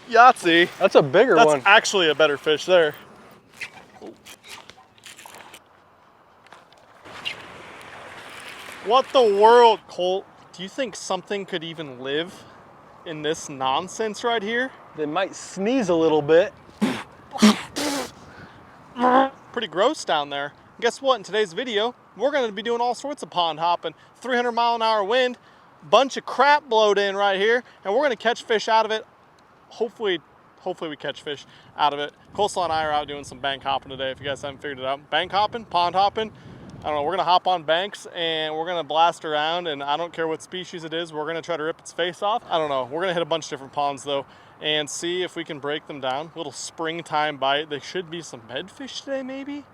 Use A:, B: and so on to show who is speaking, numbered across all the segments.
A: Yahtzee.
B: That's a bigger one.
A: That's actually a better fish there. What the world, Colt? Do you think something could even live in this nonsense right here?
B: They might sneeze a little bit.
A: Pretty gross down there. Guess what? In today's video, we're going to be doing all sorts of pond hopping. 300-mile-an-hour wind, bunch of crap blowed in right here, and we're going to catch fish out of it. Hopefully we catch fish out of it. Coleslaw and I are out doing some bank hopping today, if you guys haven't figured it out. Bank hopping, pond hopping. I don't know, we're gonna hop on banks and we're gonna blast around, and I don't care what species it is, we're gonna try to rip its face off. I don't know, we're gonna hit a bunch of different ponds though and see if we can break them down. Little springtime bite. There should be some bedfish today maybe?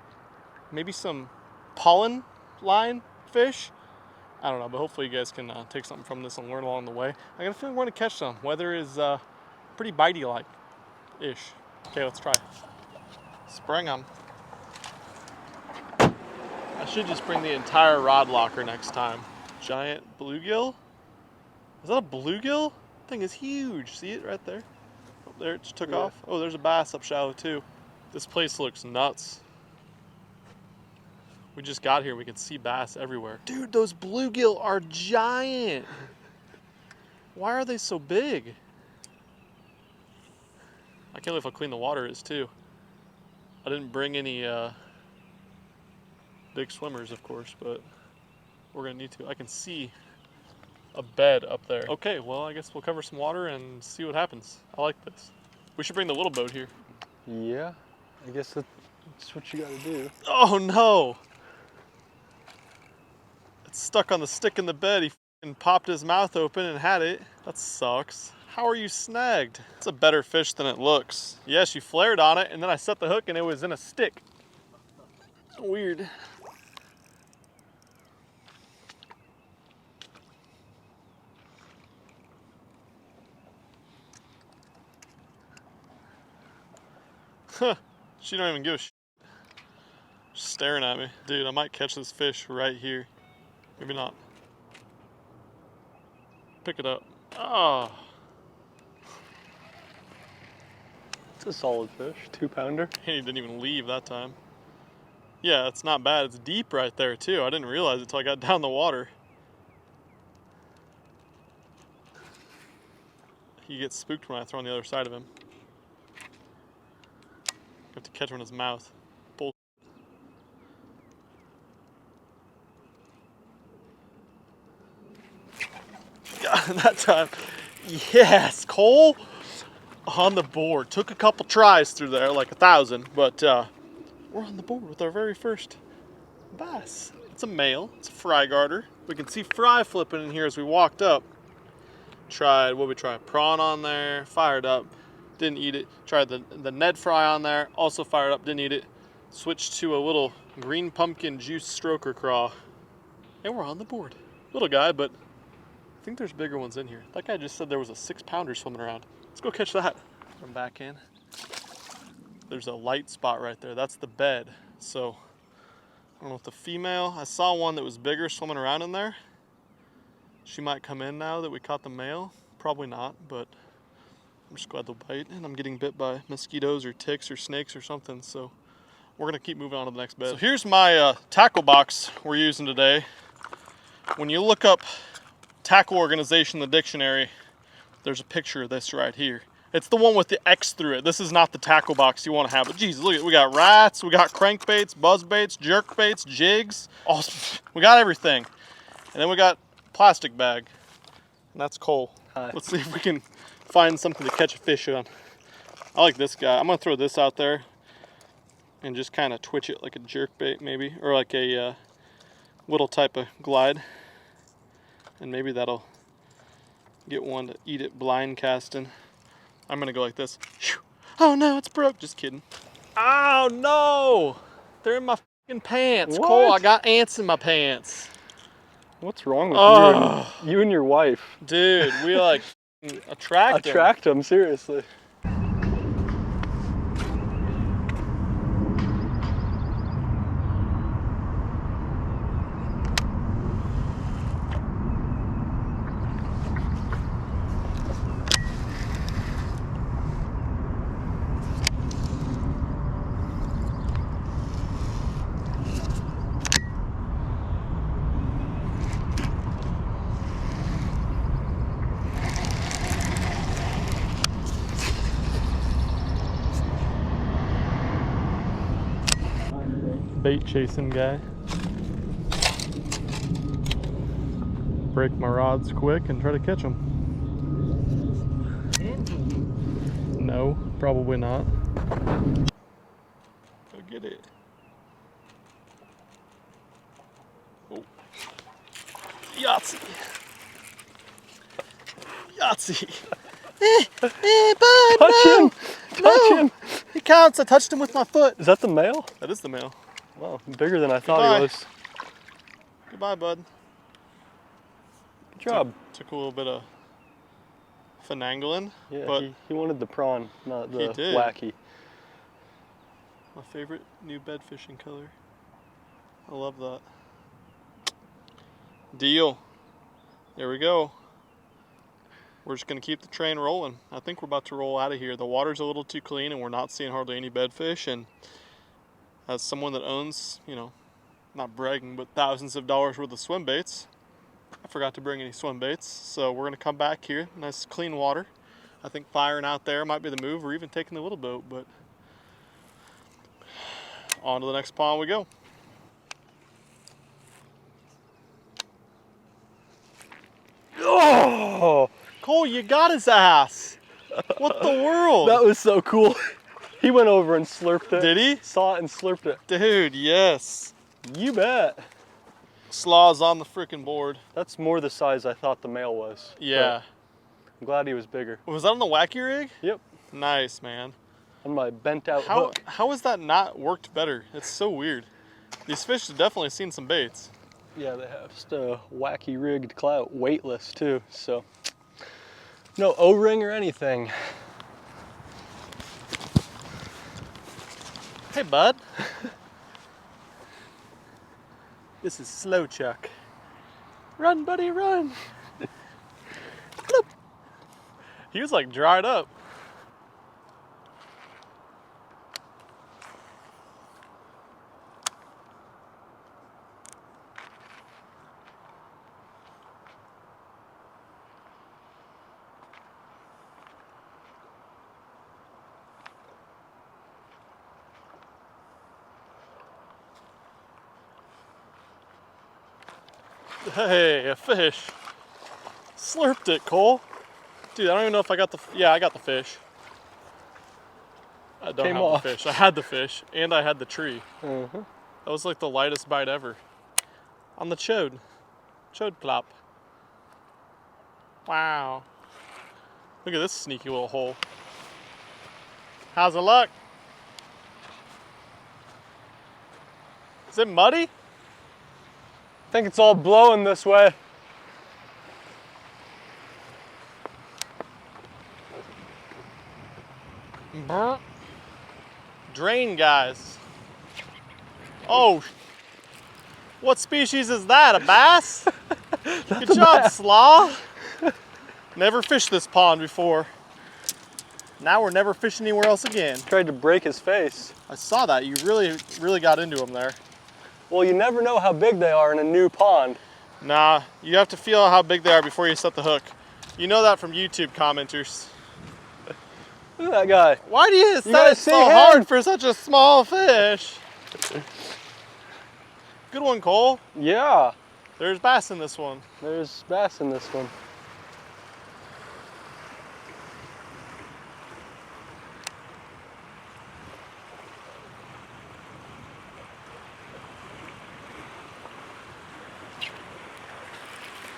A: Maybe some pollen line fish? I don't know, but hopefully you guys can take something from this and learn along the way. I got a feeling we're gonna catch some. Weather is pretty bitey-like-ish. Okay, let's try. Spring them. I should just bring the entire rod locker next time. Giant bluegill? Is that a bluegill? That thing is huge. See it right there? Oh, there, it just took off. Oh, there's a bass up shallow too. This place looks nuts. We just got here. We can see bass everywhere. Dude, those bluegill are giant. Why are they so big? I can't believe how clean the water is too. I didn't bring any big swimmers, of course, but we're gonna need to. I can see a bed up there. Okay, well, I guess we'll cover some water and see what happens. I like this. We should bring the little boat here.
B: Yeah, I guess that's what you gotta do.
A: Oh no! It's stuck on the stick in the bed. He f***ing popped his mouth open and had it. That sucks. How are you snagged? It's a better fish than it looks. Yes, you flared on it, and then I set the hook and it was in a stick. Weird. Huh, she don't even give a shit. Just staring at me. Dude, I might catch this fish right here. Maybe not. Pick it up. Oh.
B: It's a solid fish, 2-pounder.
A: And he didn't even leave that time. Yeah, it's not bad. It's deep right there too. I didn't realize it till I got down the water. He gets spooked when I throw on the other side of him. Have to catch him in his mouth. Bull. God, that time. Yes, Cole on the board. Took a couple tries through there, like 1,000, but we're on the board with our very first bass. It's a male. It's a fry garter. We can see fry flipping in here as we walked up. Tried, what we tried? Prawn on there, fired up. Didn't eat it. Tried the Ned fry on there, also fired up, didn't eat it. Switched to a little green pumpkin juice stroker craw. And we're on the board. Little guy, but I think there's bigger ones in here. That guy just said there was a 6-pounder swimming around. Let's go catch that. I'm back in. There's a light spot right there. That's the bed. So, I don't know if the female, I saw one that was bigger swimming around in there. She might come in now that we caught the male. Probably not, but I'm just glad they'll bite, and I'm getting bit by mosquitoes or ticks or snakes or something, so we're gonna keep moving on to the next bed. So here's my tackle box we're using today. When you look up tackle organization in the dictionary, there's a picture of this right here. It's the one with the X through it. This is not the tackle box you wanna have, but geez, look at it. We got rats, we got crankbaits, buzzbaits, jerkbaits, jigs, we got everything. And then we got plastic bag, and that's Cole.
B: Hi.
A: Let's see if we can find something to catch a fish on. I like this guy. I'm gonna throw this out there and just kind of twitch it like a jerk bait maybe, or like a little type of glide, and maybe that'll get one to eat it blind casting. I'm gonna go like this. Oh no, it's broke. Just kidding. Oh no, they're in my fucking pants.
B: What?
A: Cole, I got ants in my pants.
B: What's wrong with you and your wife?
A: Dude, we like attract them.
B: Attract them, seriously.
A: bait chasing guy. Break my rods quick and try to catch them. No, probably not. Go get it. Oh. Yahtzee. Yahtzee. Bud,
B: Touch him! Touch him!
A: It counts. I touched him with my foot.
B: Is that the male?
A: That is the male.
B: Wow, bigger than I thought he was.
A: Goodbye, bud.
B: Good job.
A: Took a little bit of finagling.
B: Yeah,
A: but
B: he wanted the prawn, not the
A: he did.
B: wacky.
A: My favorite new bed fishing color. I love that. Deal. There we go. We're just going to keep the train rolling. I think we're about to roll out of here. The water's a little too clean and we're not seeing hardly any bedfish. And as someone that owns, you know, not bragging, but thousands of dollars worth of swim baits, I forgot to bring any swim baits. So we're going to come back here. Nice clean water. I think firing out there might be the move, or even taking the little boat. But on to the next pond we go.
B: Oh!
A: Cole, you got his ass. What the world?
B: That was so cool. He went over and slurped it.
A: Did he?
B: Saw it and slurped it.
A: Dude, yes.
B: You bet.
A: Slaw's on the freaking board.
B: That's more the size I thought the male was.
A: Yeah.
B: I'm glad he was bigger.
A: Was that on the wacky rig?
B: Yep.
A: Nice, man.
B: On my bent out hook.
A: How has that not worked better? It's so weird. These fish have definitely seen some baits.
B: Yeah, they have just a wacky rigged clout, weightless too, so no O-ring or anything.
A: Hey, bud. This is Slow Chuck. Run, buddy, run. He was like dried up. Hey, a fish. Slurped it, Cole. Dude, I don't even know if I got the, yeah, I got the fish. I don't
B: Came
A: have
B: off.
A: the fish. I had the fish, and I had the tree.
B: Mm-hmm.
A: That was like the lightest bite ever. On the chode. Chode plop. Wow. Look at this sneaky little hole. How's the luck? Is it muddy?
B: I think it's all blowing this way.
A: Drain, guys. Oh, what species is that? A bass? Good job, Slaw. Never fished this pond before. Now we're never fishing anywhere else again.
B: Tried to break his face.
A: I saw that. You really got into him there.
B: Well, you never know how big they are in a new pond.
A: Nah, you have to feel how big they are before you set the hook. You know that from YouTube commenters.
B: Look at that guy.
A: Why do you set
B: gotta
A: it
B: see
A: so
B: him.
A: hard for such a small fish? Good one, Cole.
B: Yeah,
A: There's bass in this one.
B: there's bass in this one.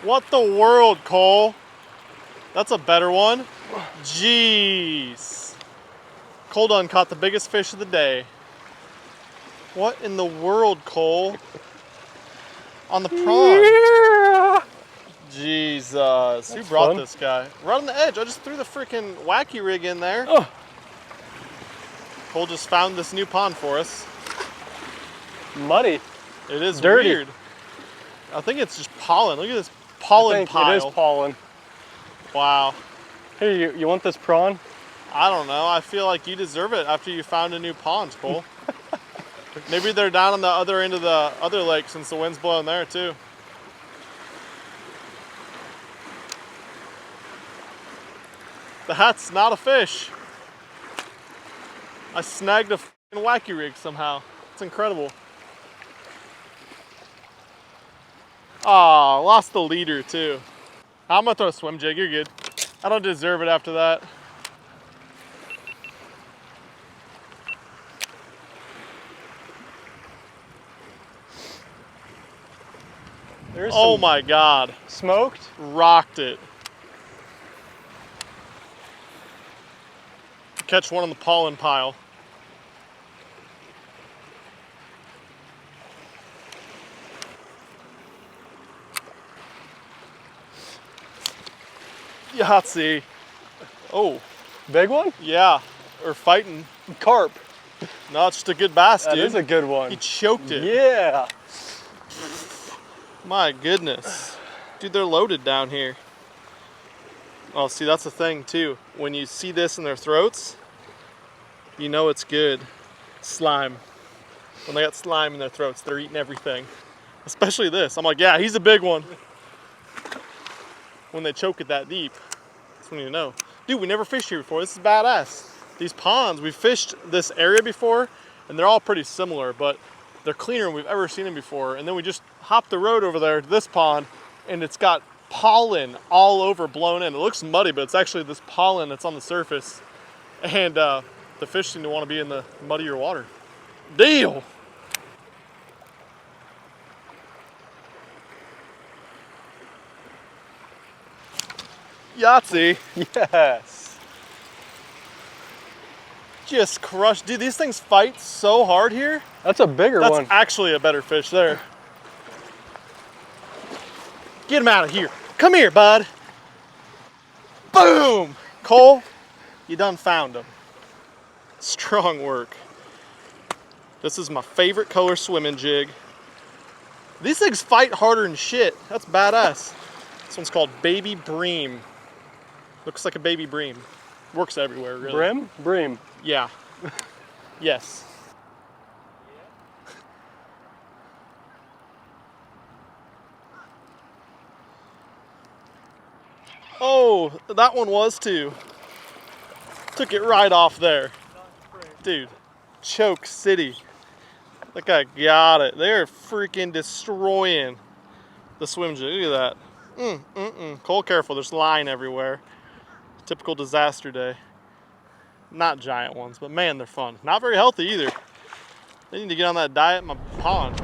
A: What the world, Cole? That's a better one. Jeez. Cole done caught the biggest fish of the day. What in the world, Cole? On the prawn.
B: Yeah.
A: Jesus. Who
B: That's
A: brought
B: fun.
A: this guy? Right on the edge. I just threw the freaking wacky rig in there.
B: Oh.
A: Cole just found this new pond for us.
B: Muddy.
A: It is
B: Dirty.
A: weird. I think it's just pollen. Look at this pollen
B: I think
A: pile.
B: it is pollen.
A: Wow.
B: Here, you want this prawn?
A: I don't know. I feel like you deserve it after you found a new pond, Cole. Maybe they're down on the other end of the other lake since the wind's blowing there too. That's not a fish. I snagged a f***ing wacky rig somehow. It's incredible. Oh, lost the leader too. I'm gonna throw a swim jig, you're good. I don't deserve it after that.
B: There's
A: Oh my God.
B: smoked.
A: Rocked it. Catch one on the pollen pile. Yahtzee. Oh,
B: Big one?
A: yeah. Or fighting.
B: Carp.
A: No, it's just a good bass, dude.
B: That is a good one.
A: He choked it.
B: Yeah.
A: My goodness. Dude, they're loaded down here. Oh, see, that's the thing, too. When you see this in their throats, you know it's good. Slime. When they got slime in their throats, they're eating everything. Especially this. I'm like, yeah, he's a big one. When they choke it that deep, that's when you know. Dude, we never fished here before. This is badass. These ponds, we've fished this area before, and they're all pretty similar, but they're cleaner than we've ever seen them before. And then we just hopped the road over there to this pond, and it's got pollen all over blown in. It looks muddy, but it's actually this pollen that's on the surface. And the fish seem to want to be in the muddier water. Deal! Yahtzee.
B: Yes.
A: Just crushed. Dude, these things fight so hard here.
B: That's a bigger
A: That's
B: one.
A: actually a better fish there. Get him out of here. Come here, bud. Boom! Cole, you done found him. Strong work. This is my favorite color swimming jig. These things fight harder than shit. That's badass. This one's called Baby Bream. Looks like a baby bream. Works everywhere, really.
B: Brim? Bream.
A: Yeah. Yes. Oh, that one was too. Took it right off there. Dude, choke city. That guy got it. They're freaking destroying the swim jig. Look at that. Cole, careful. There's line everywhere. Typical disaster day. Not giant ones, but man, they're fun. Not very healthy either. They need to get on that diet in my pond.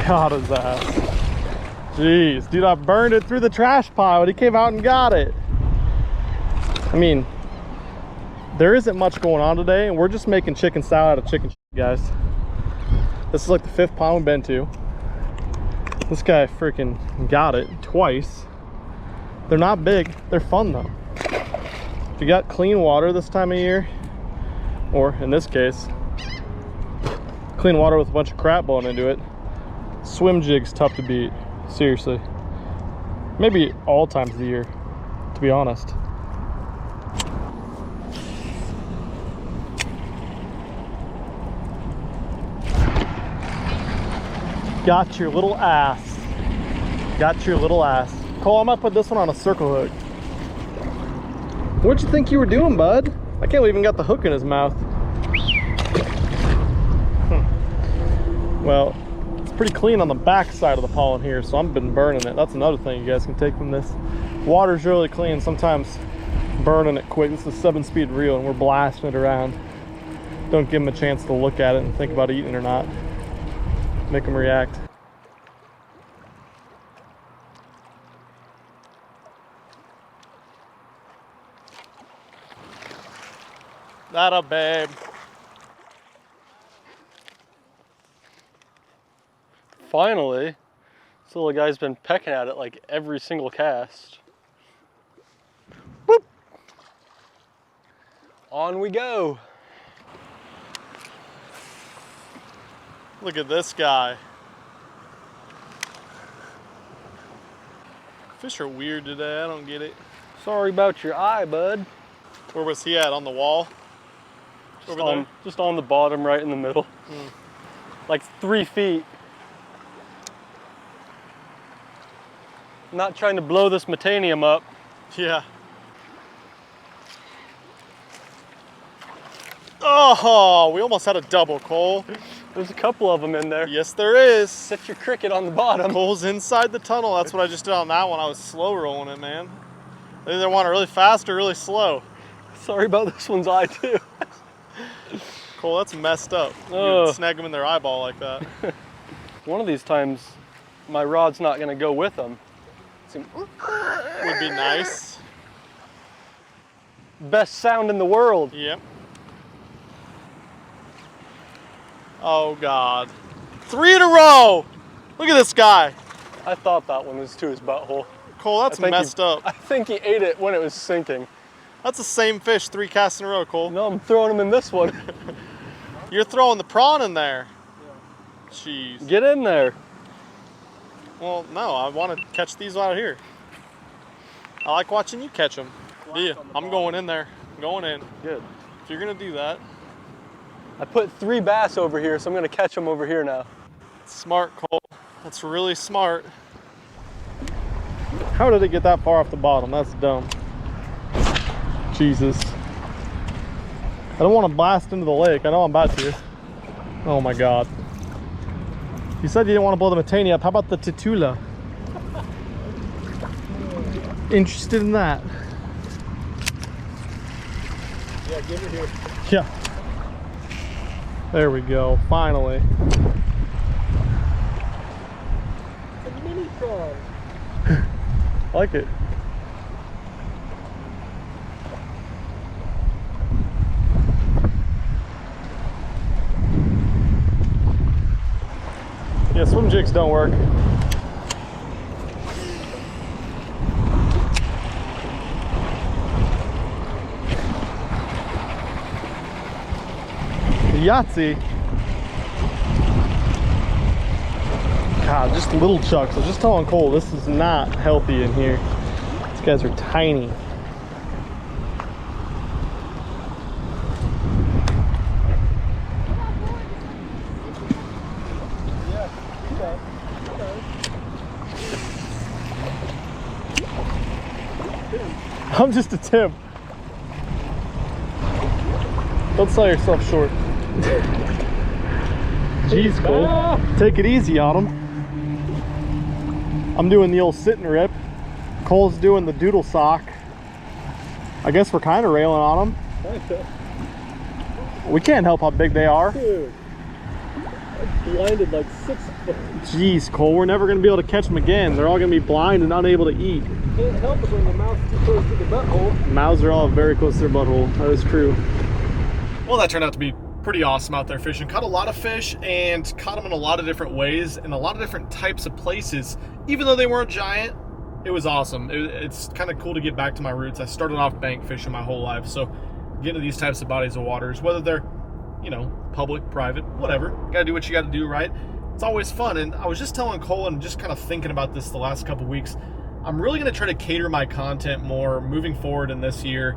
A: Got his ass. Jeez, dude, I burned it through the trash pile and he came out and got it. I mean, there isn't much going on today and we're just making chicken salad out of chicken, guys. This is like the 5th pond we've been to. This guy freaking got it twice. They're not big, they're fun though. If you got clean water this time of year, or in this case, clean water with a bunch of crap blowing into it, swim jig's tough to beat, seriously. Maybe all times of the year, to be honest. Got your little ass. Got your little ass. Cole, I'm gonna put this one on a circle hook. What'd you think you were doing, bud? I can't believe he even got the hook in his mouth. Well, it's pretty clean on the back side of the pollen here, so I've been burning it. That's another thing you guys can take from this. Water's really clean, sometimes burning it quick. This is a 7-speed reel and we're blasting it around. Don't give them a chance to look at it and think about eating or not. Make them react. That babe.
B: Finally, this little guy's been pecking at it like every single cast. Boop. On we go.
A: Look at this guy. Fish are weird today, I don't get it.
B: Sorry about your eye, bud.
A: Where was he at, on the wall? Over there?
B: Just on the bottom right in the middle. like 3 feet. I'm not trying to blow this metanium up.
A: Yeah. Oh, we almost had a double, Cole.
B: There's a couple of them in there.
A: Yes, there is.
B: Set your cricket on the bottom.
A: Cole's inside the tunnel. That's what I just did on that one. I was slow rolling it, man. They either want it really fast or really slow.
B: Sorry about this one's eye too.
A: Cole, that's messed up.
B: Oh.
A: You snag them in their eyeball like that.
B: One of these times, my rod's not gonna go with them.
A: Would be nice.
B: Best sound in the world.
A: Yep. Oh God. 3 in a row! Look at this guy.
B: I thought that one was to his butthole.
A: Cole, that's messed up.
B: I think he ate it when it was sinking.
A: That's the same fish 3 casts in a row, Cole.
B: No, I'm throwing him in this one.
A: You're throwing the prawn in there. Yeah. Jeez.
B: Get in there.
A: Well, no, I want to catch these out here. I like watching you catch them. Yeah, I'm going in there. I'm going in.
B: Good.
A: If you're gonna do that.
B: I put 3 bass over here, so I'm gonna catch them over here now.
A: Smart, Cole. That's really smart. How did it get that far off the bottom? That's dumb. Jesus. I don't want to blast into the lake. I know I'm about to. Oh my God. You said you didn't want to blow the Metania up. How about the Titula? Interested in that?
B: Yeah, give it here.
A: Yeah. There we go, finally.
B: It's a mini prawn.
A: I like it. Yeah, swim jigs don't work. Yahtzee. God, just little chucks. I was just telling Cole, this is not healthy in here. These guys are tiny. I'm just a Tim. Don't sell yourself short. Jeez, Cole. Take it easy on him. I'm doing the old sit and rip. Cole's doing the doodle sock. I guess we're kind of railing on them. We can't help how big they are.
B: Dude, I blinded like 6 foot.
A: Jeez, Cole, we're never going to be able to catch them again. They're all going to be blind and unable to eat.
B: Can't help it when the mouth's too close to the butthole.
A: Mouths are all very close to their butthole. That is true. Well, that turned out to be pretty awesome out there fishing. Caught a lot of fish and caught them in a lot of different ways in a lot of different types of places. Even though they weren't giant, it was awesome. It's kind of cool to get back to my roots. I started off bank fishing my whole life, so getting to these types of bodies of waters, whether they're, you know, public, private, whatever, you gotta do what you gotta do, right? It's always fun. And I was just telling Cole and just kind of thinking about this the last couple weeks, I'm really gonna try to cater my content more moving forward in this year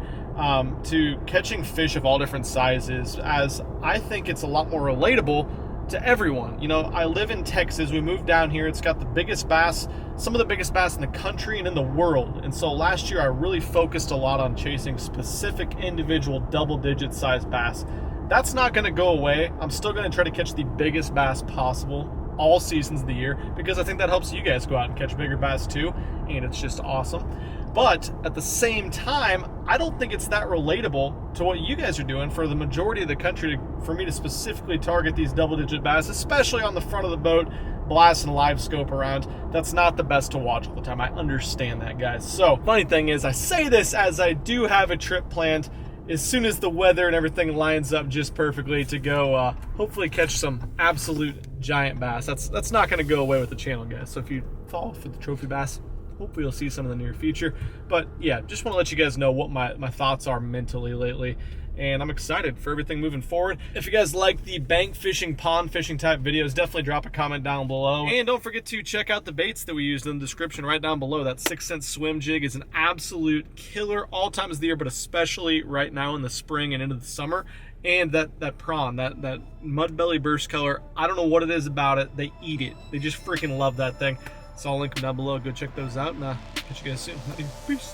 A: to catching fish of all different sizes, as I think it's a lot more relatable to everyone. You know, I live in Texas. We moved down here. It's got the biggest bass, some of the biggest bass in the country and in the world. And so last year I really focused a lot on chasing specific individual double-digit size bass. That's not going to go away. I'm still going to try to catch the biggest bass possible all seasons of the year, because I think that helps you guys go out and catch bigger bass too, and it's just awesome. But at the same time, I don't think it's that relatable to what you guys are doing for the majority of the country for me to specifically target these double-digit bass, especially on the front of the boat, blasting live scope around. That's not the best to watch all the time. I understand that, guys. So, funny thing is, I say this as I do have a trip planned as soon as the weather and everything lines up just perfectly to go hopefully catch some absolute giant bass. That's not going to go away with the channel, guys. So if you fall for the trophy bass, hopefully you'll see some in the near future. But yeah, just want to let you guys know what my thoughts are mentally lately. And I'm excited for everything moving forward. If you guys like the bank fishing, pond fishing type videos, definitely drop a comment down below. And don't forget to check out the baits that we used in the description right down below. That 6-cent swim jig is an absolute killer all times of the year, but especially right now in the spring and into the summer. And that prawn, that mud belly burst color, I don't know what it is about it. They eat it. They just freaking love that thing. So I'll link them down below. Go check those out, and catch you guys soon. Peace.